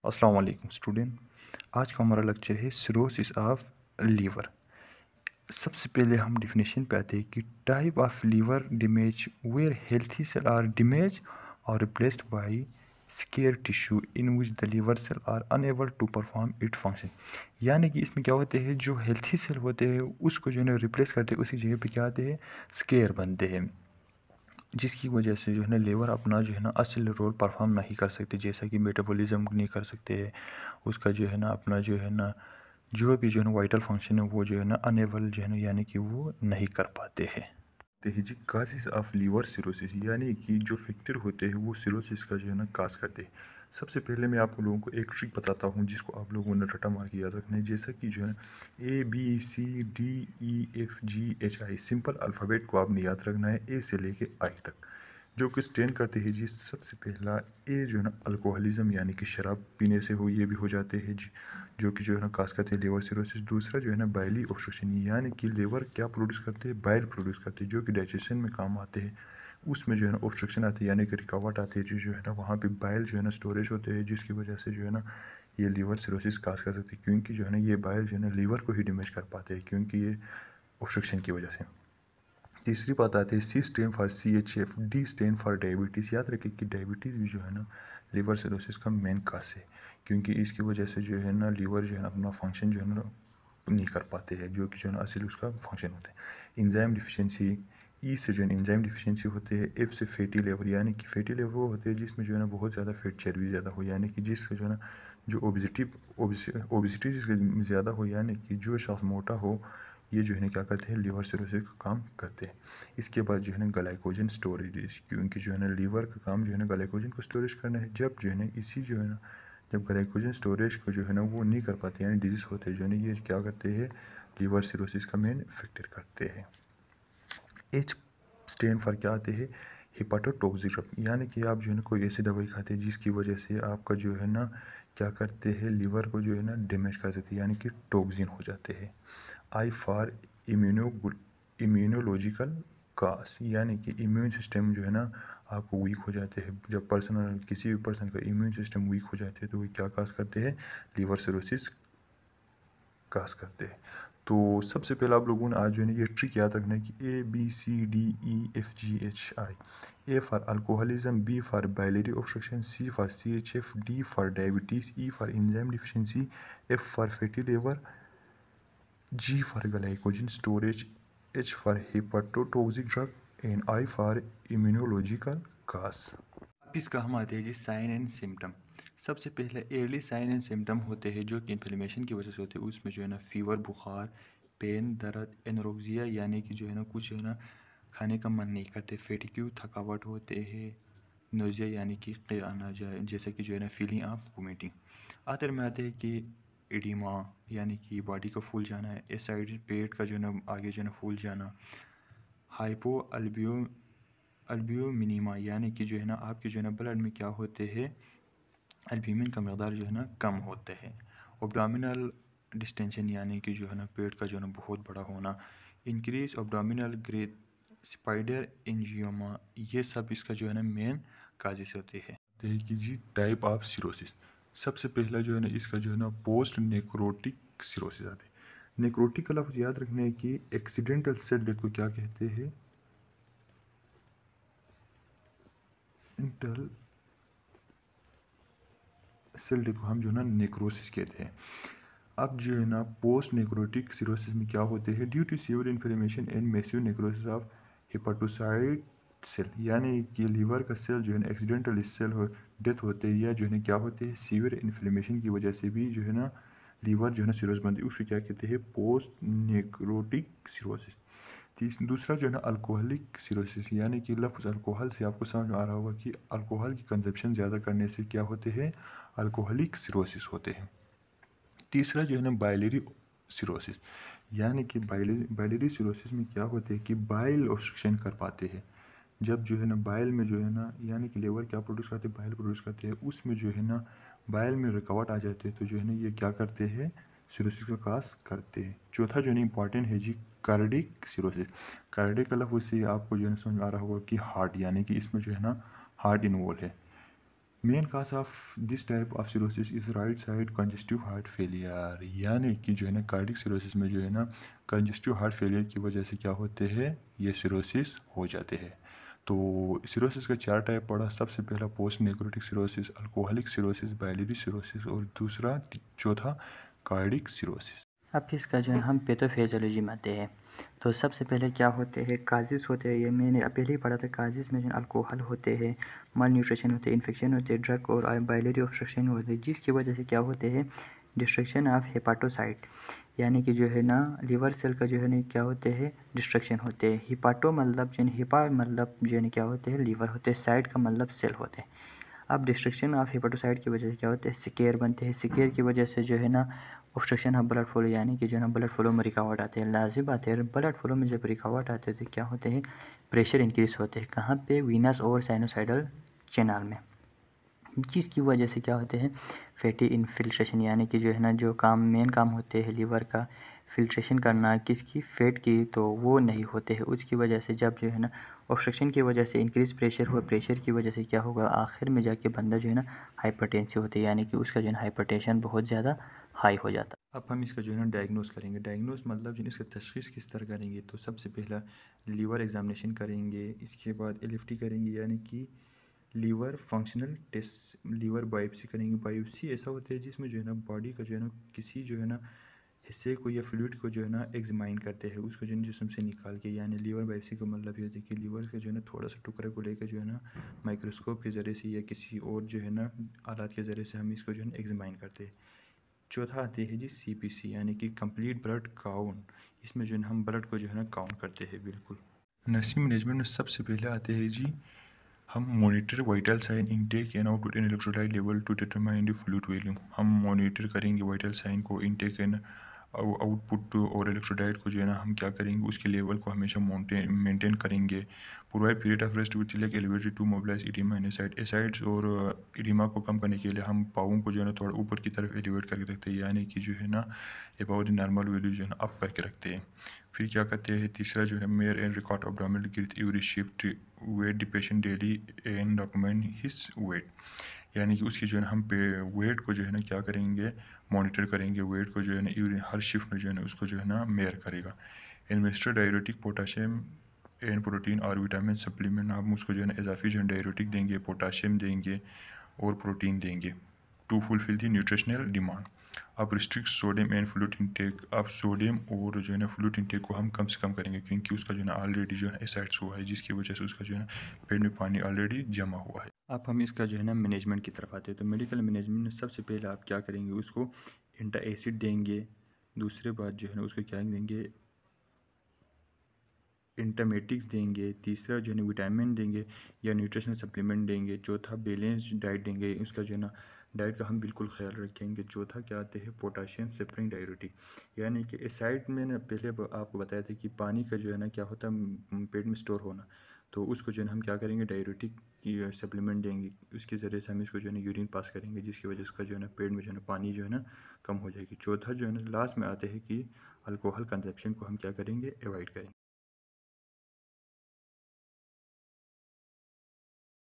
अस्सलाम वालेकुम स्टूडेंट। आज का हमारा लेक्चर है सिरोसिस ऑफ लीवर। सबसे पहले हम डिफिनेशन पे आते हैं कि type of liver damage where healthy cell are damage और replaced by scar tissue in which the liver cell are unable to perform it function. यानी कि इसमें क्या होते हैं, जो हेल्थी सेल होते हैं उसको जो है ना रिप्लेस करते हैं, उसी जगह पे क्या आते हैं, स्केयर बनते हैं, जिसकी वजह से जो है ना लीवर अपना जो है ना असल रोल परफॉर्म नहीं कर सकते, जैसा कि मेटाबॉलिज्म नहीं कर सकते हैं। उसका जो है ना अपना जो है ना जो भी जो है ना वाइटल फंक्शन है वो जो है ना अनेबल जो है ना यानी कि वो नहीं कर पाते हैं। जी काजेज ऑफ लीवर सिरोसिस यानी कि जो फैक्टर होते हैं वो सिरोसिस का जो है ना काज करते हैं। सबसे पहले मैं आप लोगों को एक ट्रिक बताता हूँ जिसको आप लोगों ने रटा मार के याद रखना है, जैसा कि जो है ABCDEFGHI सिंपल अल्फ़ाबेट को आपने याद रखना है, ए से लेके आई तक, जो कि स्टैंड करते हैं जी। सबसे पहला ए जो है ना अल्कोहलिज्म यानी कि शराब पीने से हो, ये भी हो जाते हैं जी, जो कि जो है ना काज करते हैं लीवर सिरोसिस। दूसरा जो है ना बाइली ऑब्स्ट्रक्शन यानी कि लीवर क्या प्रोड्यूस करते हैं, बाइल प्रोड्यूस करते हैं, जो कि डाइजेशन में काम आते हैं। उसमें जो है ना ऑब्स्ट्रक्शन आती है यानी कि रुकावट आती है, जो है ना वहाँ पे बाइल जो है ना स्टोरेज होते हैं, जिसकी वजह से जो है ना ये लीवर सिरोसिस काज कर सकती है, क्योंकि जो है ना ये बाइल जो है ना लीवर को ही डैमेज कर पाते हैं, क्योंकि ये ऑब्स्ट्रक्शन की वजह से। तीसरी बात आती है C stand for CHF, D stand for diabetes. याद रखें कि डायबिटीज़ भी जो है ना लीवर सिरोसिस का मेन काज है, क्योंकि इसकी वजह से जो है ना लीवर जो है ना अपना फंक्शन जो है ना नहीं कर पाते हैं, जो कि जो है ना असल उसका फंक्शन होता है। इंजाइम डिफिशियंसी, ई से जो है इंजाइम डिफिशियंसी होते हैं। एफ से फैटी लिवर यानी कि फैटी लिवर वो होते हैं जिसमें जो है ना बहुत ज़्यादा फैट चर्बी ज़्यादा हो, यानी कि जिसका जो है ना जो ओबिसिटी जिसकी ज़्यादा हो, यानी कि जो शख्स मोटा हो, ये जो है ना क्या करते हैं, लीवर सिरोसिस का काम करते हैं। इसके बाद जो है ना ग्लाइकोजन स्टोरेज, क्योंकि जो है ना लीवर का काम जो है ना ग्लाइकोजन को स्टोरेज करना है। जब जो है ना इसी जो है ना जब ग्लाइकोजन स्टोरेज को जो है ना वो नहीं कर पाते यानी डिजीज़ होते हैं, जो है ना ये क्या करते हैं, लीवर सिरोसिस का मेन फैक्टर करते हैं। एच स्टैंड फॉर क्या आते हैं, हिपाटोटॉक्सिक ड्रग, यानी कि आप जो है ना कोई ऐसी दवाई खाते हैं जिसकी वजह से आपका जो है ना क्या करते हैं, लीवर को जो है ना डैमेज कर सकते हैं, यानी कि टॉक्सिन हो जाते हैं। आई फॉर इम्यूनोलॉजिकल कास, यानी कि इम्यून सिस्टम जो है ना आपको वीक हो जाते हैं। जब किसी भी पर्सन का इम्यून सिस्टम वीक हो जाते हैं तो वो क्या काज करते हैं, लीवर सिरोसिस काज करते हैं। तो सबसे पहले आप लोगों ने आज जो है ना ये ट्रिक याद रखना है कि ABCDEFGHI। A for alcoholism, B for biliary obstruction, C for CHF, D for diabetes, E for enzyme deficiency, F for fatty liver, G for glycogen storage, H for hepatotoxic drug, and I for immunological cause। अब इसका हम आते हैं जी sign and symptom. सबसे पहले early sign and symptom होते हैं जो कि इन्फ्लेमेशन की वजह से होते हैं। उसमें जो है ना फीवर, बुखार, पेन, दर्द, एनोरेक्सिया यानी कि जो है ना कुछ जो है ना खाने का मन नहीं करते, फेटिक्यू थकावट होते हैं, नोजिया यानी कि आना जाए, जैसे कि जो है ना फीलिंग ऑफ वोमिटिंग। आखिर में आते हैं कि एडिमा यानी कि बॉडी का फूल जाना है, एसाइड पेट का जो है ना आगे जो है ना फूल जाना, हाइपो अल्ब्यूमिनीमा यानी कि जो है ना आपके जो है ना ब्लड में क्या होते हैं, एल्ब्यूमिन का मकदार जो है ना कम होते हैं। एब्डोमिनल डिस्टेंशन यानी कि जो है ना पेट का जो है ना बहुत बड़ा होना, इंक्रीज एब्डोमिनल ग्रेथ, स्पाइडर एंजियोमा, ये सब इसका जो है ना मेन काजेस होते हैं। कि जी टाइप ऑफ सिरोसिस, सबसे पहला जो है ना इसका जो है ना पोस्ट नेक्रोटिक सिरोसिस आते हैं। नेक्रोटिक का लफ्ज़ याद रखना है कि एक्सीडेंटल सेल डेथ को क्या कहते हैं, इंटल सेल डेथ को हम जो है ना नेक्रोसिस कहते हैं। अब जो है ना पोस्ट नेक्रोटिक सिरोसिस में क्या होते हैं, due to severe inflammation and massive necrosis of hepatocyte cell, यानी कि लीवर का सेल जो है ना एक्सीडेंटल सेल हो डेथ होते हैं, या जो है ना क्या होते हैं, सीवियर इन्फ्लेमेशन की वजह से भी जो है ना लीवर जो है ना सिरोस बनती है, उसको क्या कहते हैं, पोस्ट नेक्रोटिक सिरोसिस। दूसरा जो है ना अल्कोहलिक सिरोसिस, यानी कि लफ्ज़ अल्कोहल से आपको समझ में आ रहा होगा कि अल्कोहल की कंजप्शन ज़्यादा करने से क्या होते हैं, अल्कोहलिक सिरोसिस होते हैं। तीसरा जो है ना बाइलरी सिरोसिस, यानी कि बाइलरी सिरोसिस में क्या होते हैं कि बाइल ऑब्स्ट्रक्शन कर पाते हैं। जब जो है ना बाइल में जो है ना यानी कि लीवर क्या प्रोड्यूस करते हैं, बाइल प्रोड्यूस करते हैं, उसमें जो है ना बाइल में रुकावट आ जाती है, तो जो है ना ये क्या करते हैं, सिरोसिस का काज करते हैं। चौथा जो है ना इंपॉर्टेंट है जी कार्डिक सिरोसिस। कार्डिक का लफ्ज़ से आपको जो है ना समझ आ रहा होगा कि हार्ट, यानी कि इसमें जो है ना हार्ट इन्वॉल्व है। Main cause of this type of cirrhosis is right side congestive heart failure, यानी कि जो है ना कार्डिक सिरोसिस में जो है ना कंजेस्टिव हार्ट फेलियर की वजह से क्या होते हैं, ये सिरोसिस हो जाते हैं। तो सिरोसिस का 4 टाइप पड़ा। सबसे पहला post necrotic cirrhosis, alcoholic cirrhosis, biliary cirrhosis और दूसरा चौथा कार्डिक सिरोसिस। अब इसका जो है हम पैथोफिजियोलॉजी में आते हैं। तो सबसे पहले क्या होते हैं, काजिज़ होते हैं। ये मैंने पहले ही पढ़ा था। काजिज़ में जो अल्कोहल होते हैं, माल न्यूट्रिशन होते हैं, इन्फेक्शन होते हैं, ड्रग और बाइलियरी ऑब्स्ट्रक्शन होते हैं, जिसकी वजह से क्या होते हैं, डिस्ट्रक्शन ऑफ हेपाटोसाइट, यानी कि जो है ना लीवर सेल का जो है ना क्या होते हैं, डिस्ट्रक्शन होते हैं। हिपाटो मतलब जो है, हिपा मतलब जो है क्या होते हैं, लीवर होते हैं, साइड का मतलब सेल होते हैं। अब डिस्ट्रक्शन ऑफ हेपाटोसाइट की वजह से क्या होता है, सिकेर बनते हैं। सिकेर की वजह से जो है ना ऑब्स्ट्रक्शन ऑफ ब्लड फ्लो, यानी कि जो है ना ब्लड फ्लो में रुकावट आते हैं। लाजिम बात है, ब्लड फ्लो में जब रुकावट आते हैं तो क्या होते हैं, प्रेशर इंक्रीज होते हैं। कहाँ पे, वीनस और साइनोसाइडल चैनल में, जिसकी वजह से क्या होते हैं, फैटी इन्फिल्ट्रेशन, यानी कि जो है ना जो काम मेन काम होते हैं लीवर का, फिल्ट्रेशन करना किसकी, फैट की, तो वो नहीं होते हैं। उसकी वजह से जब जो है ना ऑब्स्ट्रक्शन की वजह से इंक्रीज प्रेशर हुआ, प्रेशर की वजह से क्या होगा, आखिर में जाके बंदा जो है ना हाइपरटेंसिव होता है, यानी कि उसका जो है ना हाइपरटेंशन बहुत ज़्यादा हाई हो जाता है। अब हम इसका जो है ना डायग्नोस करेंगे। डायग्नोस मतलब जो इसका तशख़ीस किस तरह करेंगे, तो सबसे पहला लीवर एग्जामिनेशन करेंगे। इसके बाद एलएफटी करेंगे, यानी कि liver functional test, liver biopsy करेंगे। बायोप्सी ऐसा होता है जिसमें जो है ना बॉडी का जो है ना किसी जो है ना हिस्से को या फ्लूइड को जो है ना एग्जामाइन करते हैं, उसको जो है जिस्म से निकाल के। यानी लीवर बायोप्सी का मतलब ये होता है कि लीवर का जो है ना थोड़ा सा टुकड़े को लेकर जो है ना माइक्रोस्कोप के ज़रिए से या किसी और जो है ना आलात के ज़रिए से हम इसको जो है ना एग्जामाइन करते हैं। चौथा आती है जी सीपीसी, यानी कि कंप्लीट ब्लड काउंट। इसमें जो है ना हम ब्लड को जो है ना काउंट करते हैं। बिल्कुल। नर्सिंग मैनेजमेंट में सबसे पहले आते हैं जी, हम monitor vital sign intake and output in electrolyte level to determine the fluid volume. हम मॉनिटर करेंगे वाइटल साइन को, इनटेक एंड आउटपुट और इलेक्ट्रोलाइट को जो है ना हम क्या करेंगे, उसके लेवल को हमेशा मेंटेन करेंगे। Provide period of rest with like elevated to mobilise oedema and ascites. Ascites और इडीमा को कम करने के लिए हम पाँव को जो है ना थोड़ा ऊपर की तरफ एलिवेट करके रखते हैं, यानी कि जो है ना अबाउट द नॉर्मल वैल्यू जो है ना अप करके रखते हैं। फिर क्या करते हैं, तीसरा जो है measure and record abdominal girth every shift, weight the patient daily and document his weight. यानी कि उसकी जो है ना हम पे वेट को जो है ना क्या करेंगे, मॉनिटर करेंगे। वेट को जो है ना हर शिफ्ट में जो है ना उसको जो है ना मेयर करेगा। Investor diuretic, potassium and protein और विटामिन सप्लीमेंट, हम उसको जो है ना इजाफी जो है डायरेटिक देंगे, पोटाशियम देंगे और प्रोटीन देंगे to fulfil the nutritional demand. आप restrict sodium and fluid intake, आप सोडियम और जो है ना फ्लूइड इंटेक को हम कम से कम करेंगे, क्योंकि उसका जो है ना ऑलरेडी जो है एसिड्स हुआ है, जिसकी वजह से उसका जो है ना पेट में पानी ऑलरेडी जमा हुआ है। अब हम इसका जो है ना मैनेजमेंट की तरफ आते हैं। तो मेडिकल मैनेजमेंट में सबसे पहले आप क्या करेंगे, उसको एंटा एसिड देंगे। दूसरे बात जो है ना उसको क्या देंगे, इंटरमेटिक्स देंगे। तीसरा जो है ना विटामिन देंगे या न्यूट्रिशनल सप्लीमेंट देंगे। चौथा बैलेंस डाइट देंगे, उसका जो है ना डाइट का हम बिल्कुल ख्याल रखेंगे। चौथा क्या आते हैं, पोटाशियम सेपरिंग डायरेटिक, यानी कि एसाइड में ना पहले आपको बताया था कि पानी का जो है ना क्या होता है पेट में स्टोर होना, तो उसको जो है ना हम क्या करेंगे, डायरेटिक की सप्लीमेंट देंगे। उसके ज़रिए से हम इसको जो है ना यूरिन पास करेंगे, जिसकी वजह से उसका जो है ना पेट में जो है ना पानी जो है ना कम हो जाएगी। चौथा जो है ना लास्ट में आते हैं कि अल्कोहल कंजप्शन को हम क्या करेंगे, अवॉइड करेंगे।